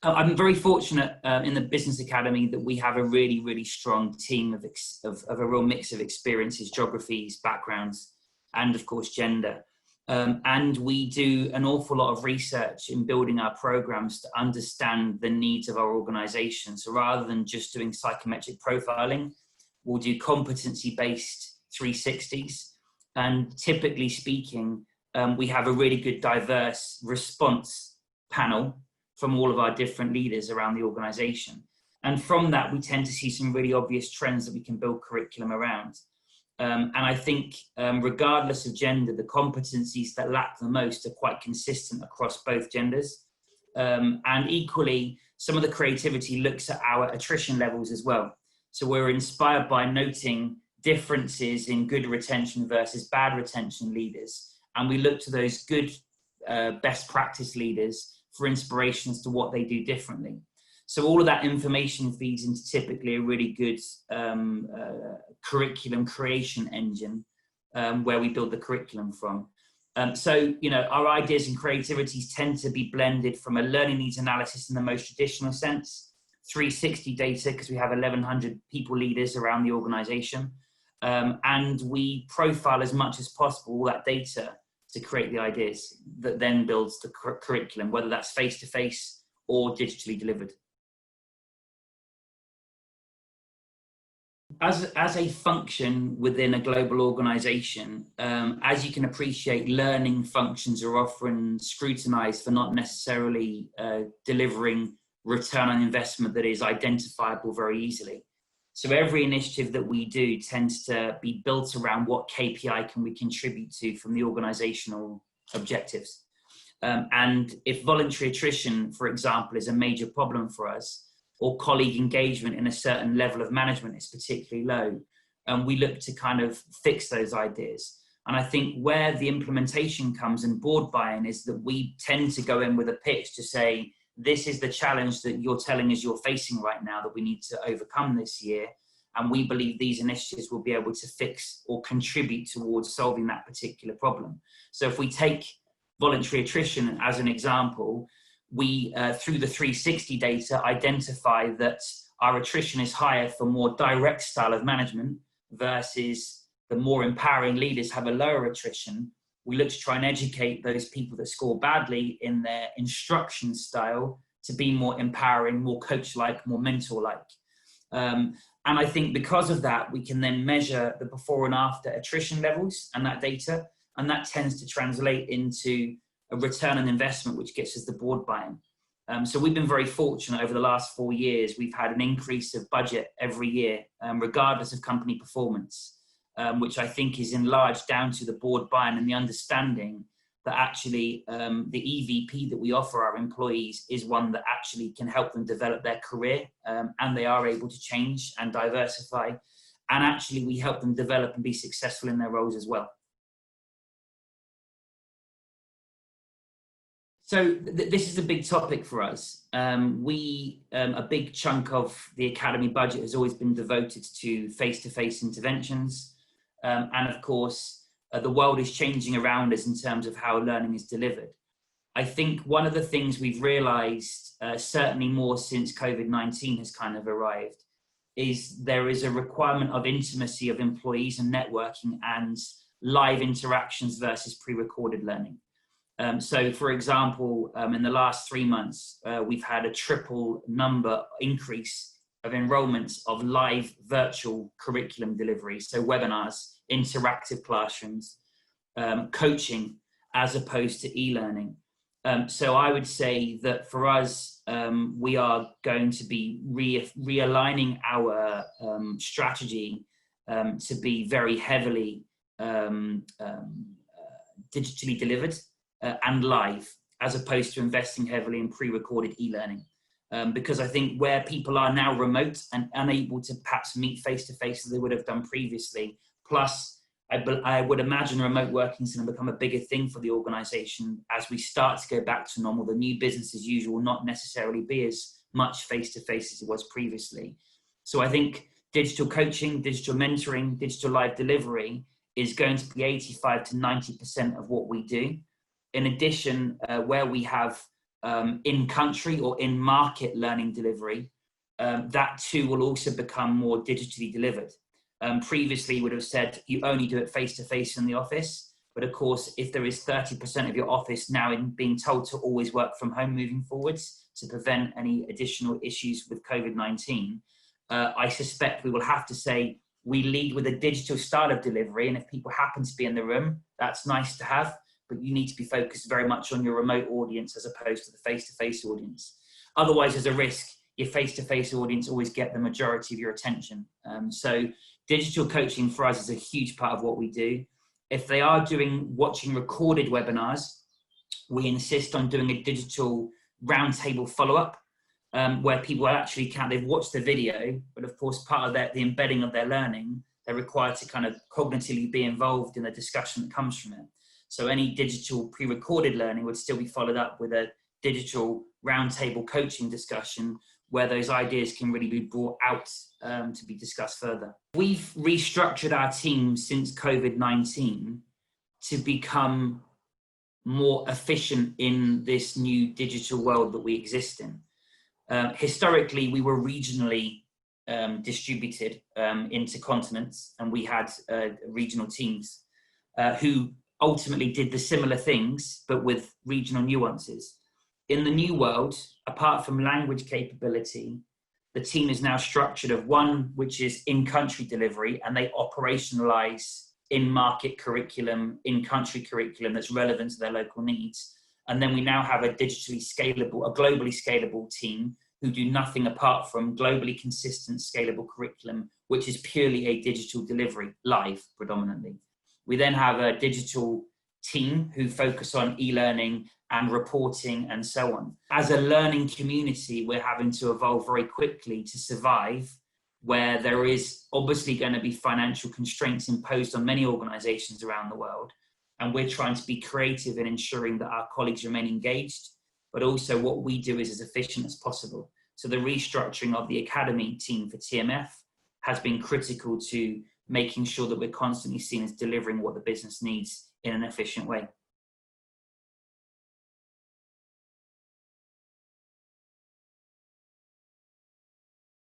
I'm very fortunate in the Business Academy that we have a really, really strong team of a real mix of experiences, geographies, backgrounds, and of course, gender. And we do an awful lot of research in building our programs to understand the needs of our organization. So rather than just doing psychometric profiling, we'll do competency-based 360s. And typically speaking, we have a really good diverse response panel from all of our different leaders around the organization. And from that, we tend to see some really obvious trends that we can build curriculum around. And I think regardless of gender, the competencies that lack the most are quite consistent across both genders. And equally, some of the creativity looks at our attrition levels as well. So we're inspired by noting differences in good retention versus bad retention leaders. And we look to those good best practice leaders for inspiration as to what they do differently. So all of that information feeds into typically a really good curriculum creation engine where we build the curriculum from. So, you know, our ideas and creativities tend to be blended from a learning needs analysis in the most traditional sense, 360 data, because we have 1,100 people leaders around the organization. And we profile as much as possible all that data to create the ideas that then builds the curriculum, whether that's face-to-face or digitally delivered. As a function within a global organization, as you can appreciate, learning functions are often scrutinized for not necessarily delivering return on investment that is identifiable very easily. So every initiative that we do tends to be built around what KPI can we contribute to from the organizational objectives. And if voluntary attrition, for example, is a major problem for us, or colleague engagement in a certain level of management is particularly low, we look to kind of fix those ideas. And I think where the implementation comes and board buy-in is that we tend to go in with a pitch to say, this is the challenge that you're telling us you're facing right now that we need to overcome this year. And we believe these initiatives will be able to fix or contribute towards solving that particular problem. So if we take voluntary attrition as an example, we, through the 360 data, identify that our attrition is higher for more direct style of management versus the more empowering leaders have a lower attrition. We look to try and educate those people that score badly in their instruction style to be more empowering, more coach-like, more mentor-like. And I think because of that, we can then measure the before and after attrition levels and that data, and that tends to translate into a return on investment, which gets us the board buy-in. So we've been very fortunate over the last 4 years. We've had an increase of budget every year, regardless of company performance. Which I think is in large down to the board buy-in and the understanding that actually the EVP that we offer our employees is one that actually can help them develop their career, and they are able to change and diversify. And actually we help them develop and be successful in their roles as well. So this is a big topic for us. A big chunk of the Academy budget has always been devoted to face-to-face interventions. And of course, the world is changing around us in terms of how learning is delivered. I think one of the things we've realized, certainly more since COVID-19 has kind of arrived, is there is a requirement of intimacy of employees and networking and live interactions versus pre-recorded learning. So for example, in the last 3 months, we've had a triple number increase of enrollments of live virtual curriculum delivery. So webinars, interactive classrooms, coaching, as opposed to e-learning. So I would say that for us, we are going to be realigning our strategy to be very heavily digitally delivered and live, as opposed to investing heavily in pre-recorded e-learning. Because I think where people are now remote and unable to perhaps meet face-to-face as they would have done previously, plus I would imagine remote working is going to become a bigger thing for the organization as we start to go back to normal. The new business as usual will not necessarily be as much face-to-face as it was previously. So I think digital coaching, digital mentoring, digital live delivery is going to be 85 to 90% of what we do. In addition, where we have in country or in market learning delivery, that too will also become more digitally delivered. Previously would have said you only do it face-to-face in the office, but of course, if there is 30% of your office now being told to always work from home moving forwards to prevent any additional issues with COVID-19, I suspect we will have to say we lead with a digital style of delivery, and if people happen to be in the room, that's nice to have, but you need to be focused very much on your remote audience as opposed to the face-to-face audience. Otherwise, there's a risk your face-to-face audience always get the majority of your attention. So digital coaching for us is a huge part of what we do. If they are watching recorded webinars, we insist on doing a digital roundtable follow-up where people actually they've watched the video, but of course, part of the embedding of their learning, they're required to kind of cognitively be involved in the discussion that comes from it. So any digital pre-recorded learning would still be followed up with a digital roundtable coaching discussion where those ideas can really be brought out to be discussed further. We've restructured our team since COVID-19 to become more efficient in this new digital world that we exist in. Historically, we were regionally distributed into continents, and we had regional teams who ultimately did the similar things, but with regional nuances. In the new world, apart from language capability, the team is now structured of one, which is in-country delivery, and they operationalize in-market curriculum, in-country curriculum that's relevant to their local needs. And then we now have a globally scalable team who do nothing apart from globally consistent, scalable curriculum, which is purely a digital delivery, live predominantly. We then have a digital team who focus on e-learning and reporting and so on. As a learning community, we're having to evolve very quickly to survive, where there is obviously going to be financial constraints imposed on many organizations around the world. And we're trying to be creative in ensuring that our colleagues remain engaged, but also what we do is as efficient as possible. So the restructuring of the academy team for TMF has been critical to making sure that we're constantly seen as delivering what the business needs in an efficient way.